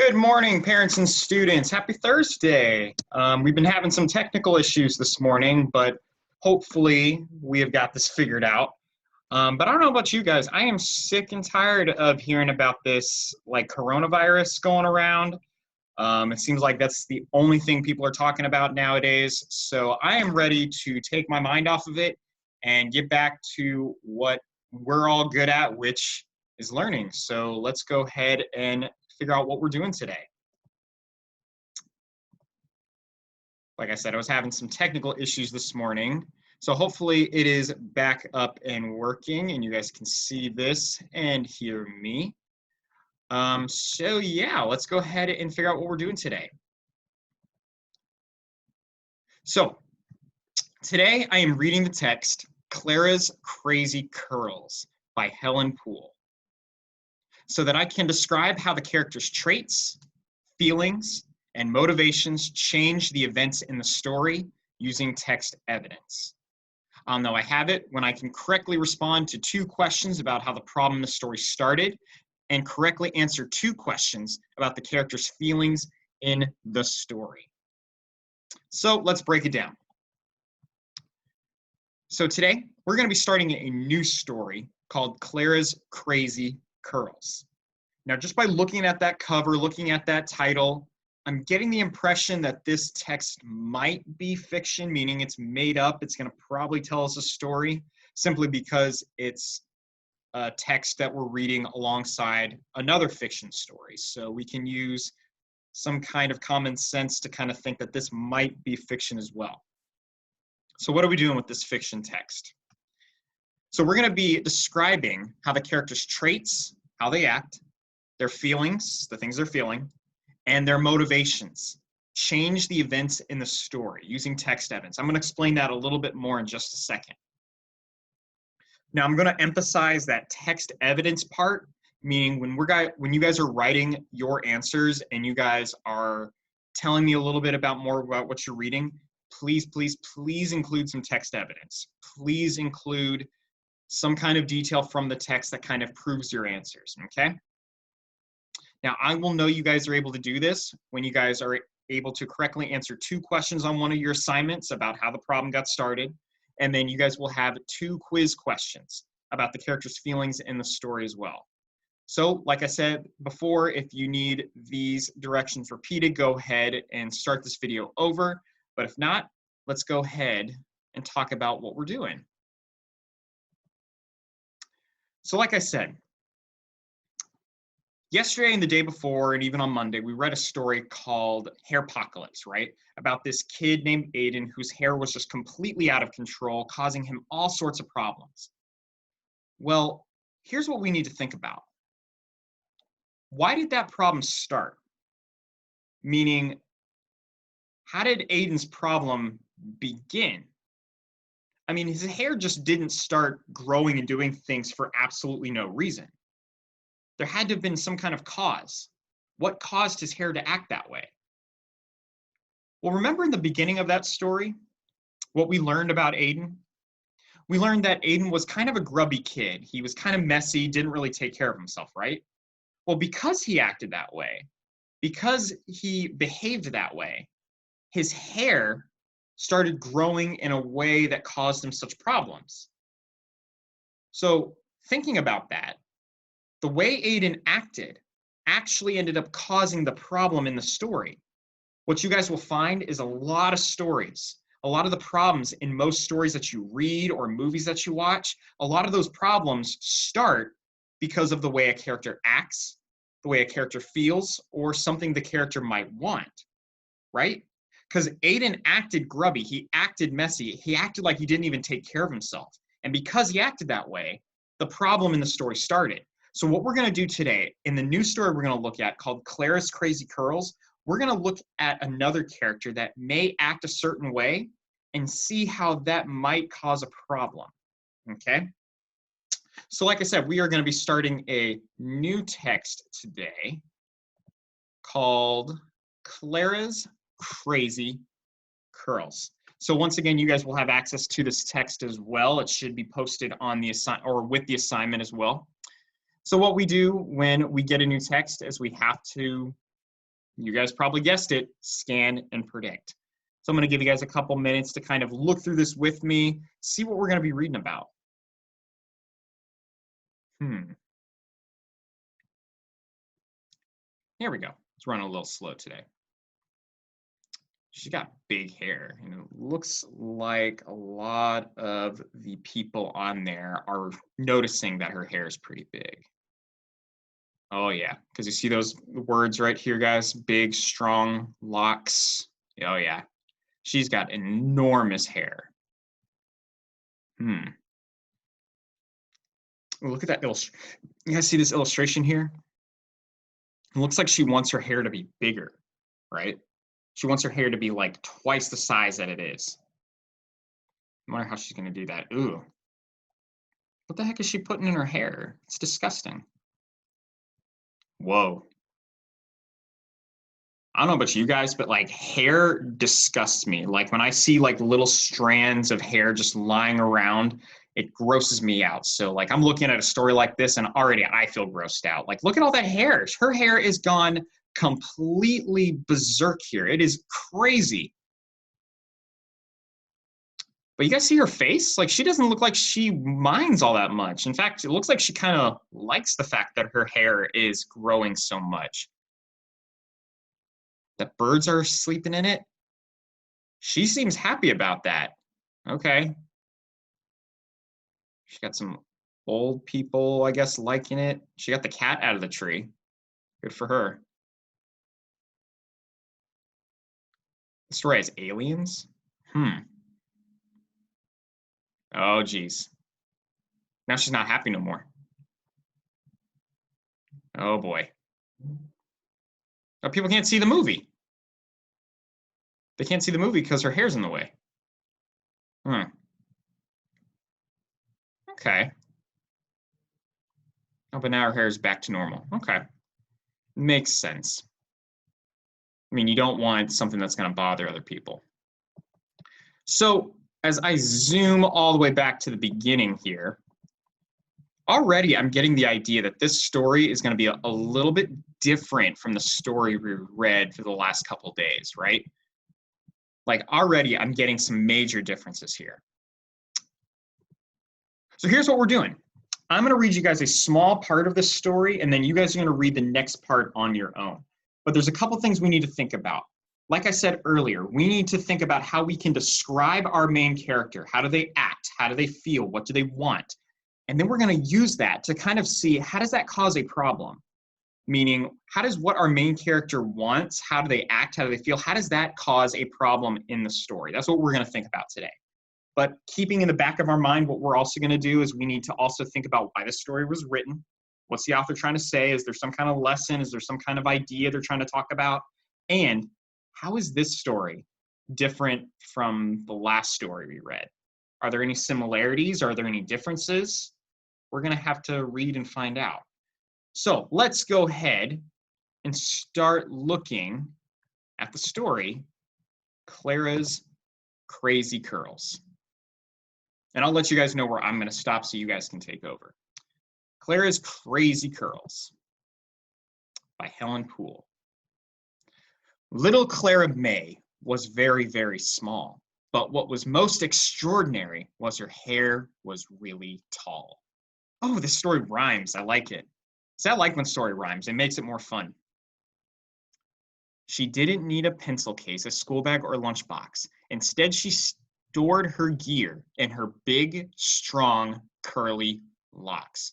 Good morning, parents and students. Happy Thursday. We've been having some technical issues this morning, but hopefully we have got this figured out. But I don't know about you guys. I am sick and tired of hearing about this coronavirus going around. It seems like that's the only thing people are talking about nowadays. So I am ready to take my mind off of it and get back to what we're all good at, which is learning. So let's go ahead and figure out what we're doing today. Like I said, I was having some technical issues this morning. So hopefully it is back up and working and you guys can see this and hear me. So yeah, let's go ahead and figure out what we're doing today. So today I am reading the text, Clara's Crazy Curls by Helen Poole, so that I can describe how the character's traits, feelings, and motivations change the events in the story using text evidence. I'll know I have it when I can correctly respond to 2 questions about how the problem in the story started and correctly answer 2 questions about the character's feelings in the story. So let's break it down. So today, we're going to be starting a new story called Clara's Crazy Curls. Now, just by looking at that cover, looking at that title, I'm getting the impression that this text might be fiction, meaning it's made up. It's going to probably tell us a story simply because it's a text that we're reading alongside another fiction story. So we can use some kind of common sense to kind of think that this might be fiction as well. So what are we doing with this fiction text? So we're going to be describing how the characters' traits, how they act, their feelings, the things they're feeling, and their motivations change the events in the story using text evidence. I'm going to explain that a little bit more in just a second. Now, I'm going to emphasize that text evidence part, meaning when you guys are writing your answers and you guys are telling me a little bit more about what you're reading, please, please, please include some text evidence. Please include some kind of detail from the text that kind of proves your answers, okay? Now, I will know you guys are able to do this when you guys are able to correctly answer 2 questions on one of your assignments about how the problem got started. And then you guys will have 2 quiz questions about the character's feelings in the story as well. So, like I said before, if you need these directions repeated, go ahead and start this video over. But if not, let's go ahead and talk about what we're doing. So, like I said, yesterday and the day before, and even on Monday, we read a story called Hairpocalypse, right? About this kid named Aiden whose hair was just completely out of control, causing him all sorts of problems. Well, here's what we need to think about. Why did that problem start? Meaning, how did Aiden's problem begin? I mean, his hair just didn't start growing and doing things for absolutely no reason. There had to have been some kind of cause. What caused his hair to act that way? Well, remember in the beginning of that story, what we learned about Aiden? We learned that Aiden was kind of a grubby kid. He was kind of messy, didn't really take care of himself, right? Well, because he acted that way, because he behaved that way, his hair started growing in a way that caused him such problems. So thinking about that, the way Aiden acted actually ended up causing the problem in the story. What you guys will find is a lot of stories, a lot of the problems in most stories that you read or movies that you watch, a lot of those problems start because of the way a character acts, the way a character feels, or something the character might want, right? Because Aiden acted grubby, he acted messy, he acted like he didn't even take care of himself. And because he acted that way, the problem in the story started. So what we're going to do today, in the new story we're going to look at called Clara's Crazy Curls, we're going to look at another character that may act a certain way and see how that might cause a problem, okay? So like I said, we are going to be starting a new text today called Clara's Crazy Curls. So once again, you guys will have access to this text as well. It should be posted on the with the assignment as well. So what we do when we get a new text is we have to You guys probably guessed it, scan and predict. So I'm going to give you guys a couple minutes to kind of look through this with me, see what we're going to be reading about. Here we go. It's running a little slow today. She's got big hair, and it looks like a lot of the people on there are noticing that her hair is pretty big. Oh yeah, because you see those words right here, guys? Big, strong locks. Oh yeah, she's got enormous hair. Look at that illustration. You guys see this illustration here? It looks like she wants her hair to be bigger, right? She wants her hair to be like twice the size that it is. I wonder how she's going to do that. Ooh. What the heck is she putting in her hair? It's disgusting. Whoa. I don't know about you guys, but like hair disgusts me. Like when I see like little strands of hair just lying around, it grosses me out. So like I'm looking at a story like this and already I feel grossed out. Like look at all that hair. Her hair is gone completely berserk here. It is crazy. But you guys see her face? Like she doesn't look like she minds all that much. In fact, it looks like she kind of likes the fact that her hair is growing so much. That birds are sleeping in it. She seems happy about that. Okay. She got some old people, I guess, liking it. She got the cat out of the tree. Good for her. The story has aliens? Oh, geez. Now she's not happy no more. Oh, boy. Oh, people can't see the movie. They can't see the movie because her hair's in the way. Okay. Oh, but now her hair is back to normal. Okay. Makes sense. I mean, you don't want something that's going to bother other people. So as I zoom all the way back to the beginning here, already I'm getting the idea that this story is going to be a little bit different from the story we read for the last couple days, right? Like already I'm getting some major differences here. So here's what we're doing. I'm going to read you guys a small part of this story, and then you guys are going to read the next part on your own. But there's a couple things we need to think about. Like I said earlier, we need to think about how we can describe our main character. How do they act? How do they feel? What do they want? And then we're going to use that to kind of see how does that cause a problem? Meaning, how does what our main character wants, how do they act, how do they feel, how does that cause a problem in the story? That's what we're going to think about today. But keeping in the back of our mind, what we're also going to do is we need to also think about why the story was written. What's the author trying to say? Is there some kind of lesson? Is there some kind of idea they're trying to talk about? And how is this story different from the last story we read? Are there any similarities? Are there any differences? We're going to have to read and find out. So let's go ahead and start looking at the story, Clara's Crazy Curls. And I'll let you guys know where I'm going to stop so you guys can take over. Clara's Crazy Curls by Helen Poole. Little Clara May was very, very small, but what was most extraordinary was her hair was really tall. Oh, this story rhymes. I like it. See, I like when story rhymes. It makes it more fun. She didn't need a pencil case, a school bag, or lunchbox. Instead, she stored her gear in her big, strong, curly locks.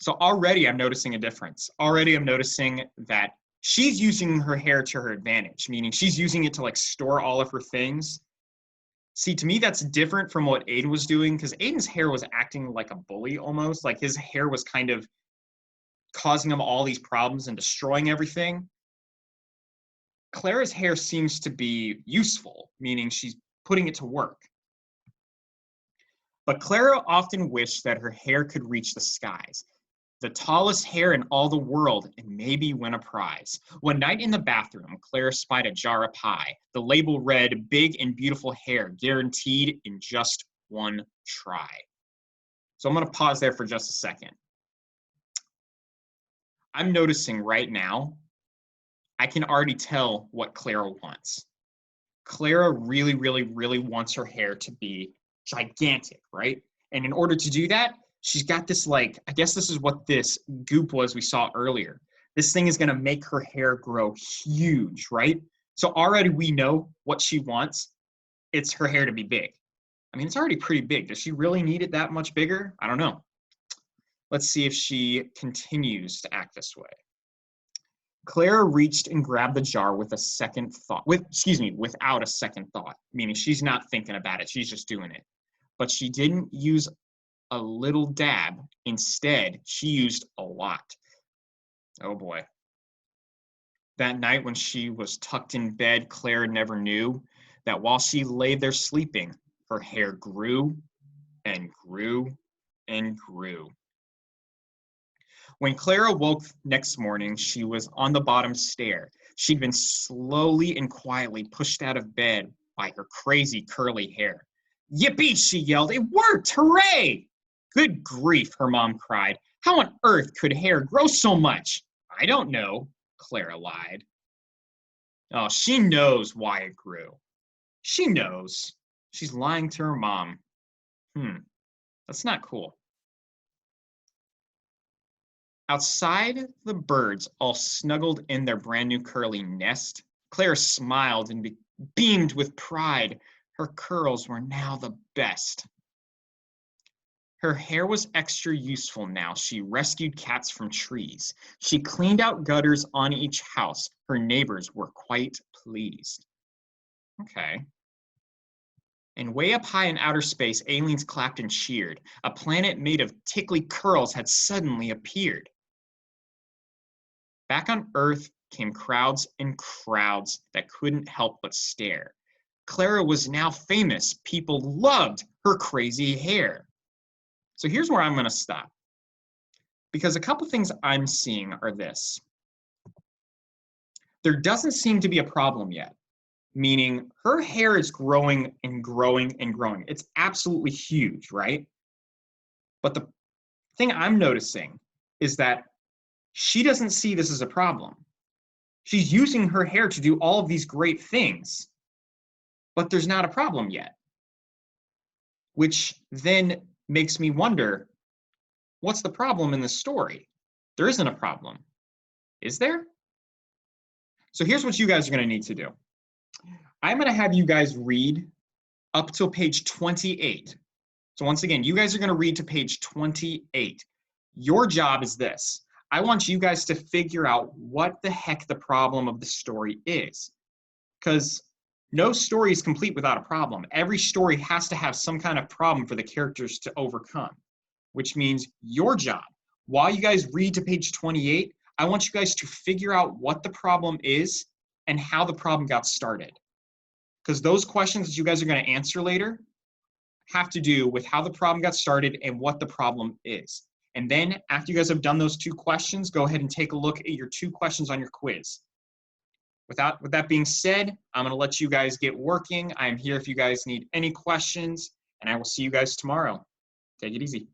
So already I'm noticing a difference. Already I'm noticing that she's using her hair to her advantage, meaning she's using it to like store all of her things. See, to me, that's different from what Aiden was doing, because Aiden's hair was acting like a bully almost. Like his hair was kind of causing him all these problems and destroying everything. Clara's hair seems to be useful, meaning she's putting it to work. But Clara often wished that her hair could reach the skies, the tallest hair in all the world, and maybe win a prize. One night in the bathroom, Clara spied a jar of pie. The label read, "Big and beautiful hair, guaranteed in just one try." So I'm going to pause there for just a second. I'm noticing right now I can already tell what Clara wants. Clara really, really, really wants her hair to be gigantic, right? And in order to do that, she's got this, like, I guess this is what this goop was we saw earlier. This thing is gonna make her hair grow huge, right? So already we know what she wants. It's her hair to be big. I mean, it's already pretty big. Does she really need it that much bigger? I don't know. Let's see if she continues to act this way. Clara reached and grabbed the jar with a second thought, without a second thought, meaning she's not thinking about it, she's just doing it. But she didn't use a little dab. Instead, she used a lot. Oh boy. That night when she was tucked in bed, Clara never knew that while she lay there sleeping, her hair grew and grew and grew. When Clara woke next morning, she was on the bottom stair. She'd been slowly and quietly pushed out of bed by her crazy curly hair. Yippee, she yelled. It worked! Hooray! Good grief, her mom cried. How on earth could hair grow so much? I don't know, Clara lied. Oh, she knows why it grew. She knows. She's lying to her mom. That's not cool. Outside, the birds all snuggled in their brand new curly nest. Clara smiled and beamed with pride. Her curls were now the best. Her hair was extra useful now. She rescued cats from trees. She cleaned out gutters on each house. Her neighbors were quite pleased. Okay. And way up high in outer space, aliens clapped and cheered. A planet made of tickly curls had suddenly appeared. Back on Earth came crowds and crowds that couldn't help but stare. Clara was now famous. People loved her crazy hair. So here's where I'm going to stop. Because a couple things I'm seeing are this. There doesn't seem to be a problem yet. Meaning her hair is growing and growing and growing. It's absolutely huge, right? But the thing I'm noticing is that she doesn't see this as a problem. She's using her hair to do all of these great things, but there's not a problem yet. Which then makes me wonder, what's the problem in this story? There isn't a problem. Is there? So here's what you guys are going to need to do. I'm going to have you guys read up till page 28. So once again, you guys are going to read to page 28. Your job is this. I want you guys to figure out what the heck the problem of the story is. Because no story is complete without a problem. Every story has to have some kind of problem for the characters to overcome, which means your job, while you guys read to page 28, I want you guys to figure out what the problem is and how the problem got started. Because those questions that you guys are going to answer later have to do with how the problem got started and what the problem is. And then after you guys have done those 2 questions, go ahead and take a look at your 2 questions on your quiz. With that being said, I'm going to let you guys get working. I'm here if you guys need any questions, and I will see you guys tomorrow. Take it easy.